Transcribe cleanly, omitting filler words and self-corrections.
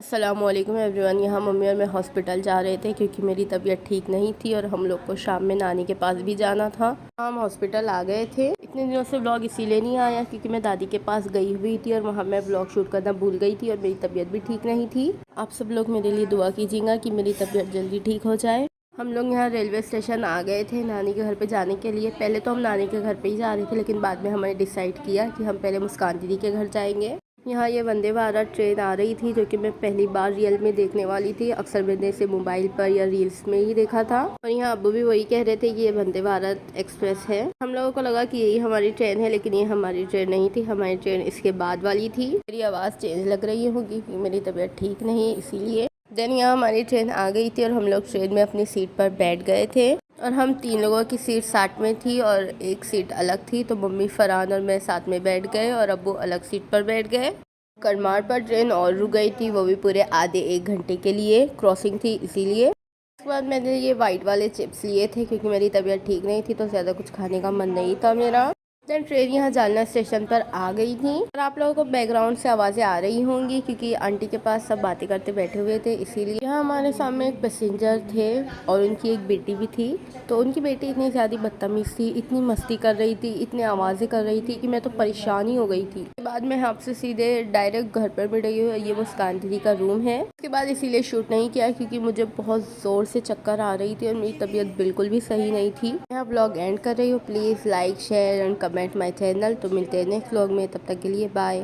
अस्सलामुअलैकुम एवरीवन। यहाँ मम्मी और मैं हॉस्पिटल जा रहे थे क्योंकि मेरी तबीयत ठीक नहीं थी और हम लोग को शाम में नानी के पास भी जाना था। हम हॉस्पिटल आ गए थे। इतने दिनों से व्लॉग इसीलिए नहीं आया क्योंकि मैं दादी के पास गई हुई थी और वहाँ मैं व्लॉग शूट करना भूल गई थी और मेरी तबीयत भी ठीक नहीं थी। आप सब लोग मेरे लिए दुआ कीजिएगा कि मेरी तबीयत जल्दी ठीक हो जाए। हम लोग यहाँ रेलवे स्टेशन आ गए थे नानी के घर पे जाने के लिए। पहले तो हम नानी के घर पे ही जा रहे थे, लेकिन बाद में हमने डिसाइड किया कि हम पहले मुस्कान दीदी के घर जाएंगे। यहाँ ये वंदे भारत ट्रेन आ रही थी जो कि मैं पहली बार रियल में देखने वाली थी। अक्सर मैंने इसे मोबाइल पर या रील्स में ही देखा था और यहाँ अब्बू भी वही कह रहे थे कि ये वंदे भारत एक्सप्रेस है। हम लोगों को लगा कि यही हमारी ट्रेन है, लेकिन ये हमारी ट्रेन नहीं थी। हमारी ट्रेन इसके बाद वाली थी। मेरी आवाज़ चेंज लग रही होगी कि मेरी तबीयत ठीक नहीं, इसीलिए। देन यहाँ हमारी ट्रेन आ गई थी और हम लोग ट्रेन में अपनी सीट पर बैठ गए थे और हम 3 लोगों की सीट साथ में थी और एक सीट अलग थी। तो मम्मी, फरहान और मैं साथ में बैठ गए और अब्बू अलग सीट पर बैठ गए। करमार पर ट्रेन और रुक गई थी, वो भी पूरे आधे 1 घंटे के लिए। क्रॉसिंग थी इसीलिए। उसके बाद मैंने ये वाइट वाले चिप्स लिए थे क्योंकि मेरी तबीयत ठीक नहीं थी तो ज़्यादा कुछ खाने का मन नहीं था मेरा। देन ट्रेन यहाँ जालना स्टेशन पर आ गई थी और आप लोगों को बैकग्राउंड से आवाज़ें आ रही होंगी क्योंकि आंटी के पास सब बातें करते बैठे हुए थे, इसीलिए। यहाँ हमारे सामने एक पैसेंजर थे और उनकी एक बेटी भी थी। तो उनकी बेटी इतनी ज़्यादा बदतमीज़ थी, इतनी मस्ती कर रही थी, इतनी आवाज़ें कर रही थी कि मैं तो परेशान ही हो गई थी। बाद में आपसे सीधे डायरेक्ट घर पर मिल रही हूँ। ये मुस्कान दीदी का रूम है। उसके बाद इसीलिए शूट नहीं किया क्योंकि मुझे बहुत ज़ोर से चक्कर आ रही थी और मेरी तबीयत बिल्कुल भी सही नहीं थी। मैं ब्लॉग एंड कर रही हूँ। Please like, share and comment my channel. तो मिलते हैं नेक्स्ट व्लॉग में, तब तक के लिए बाय।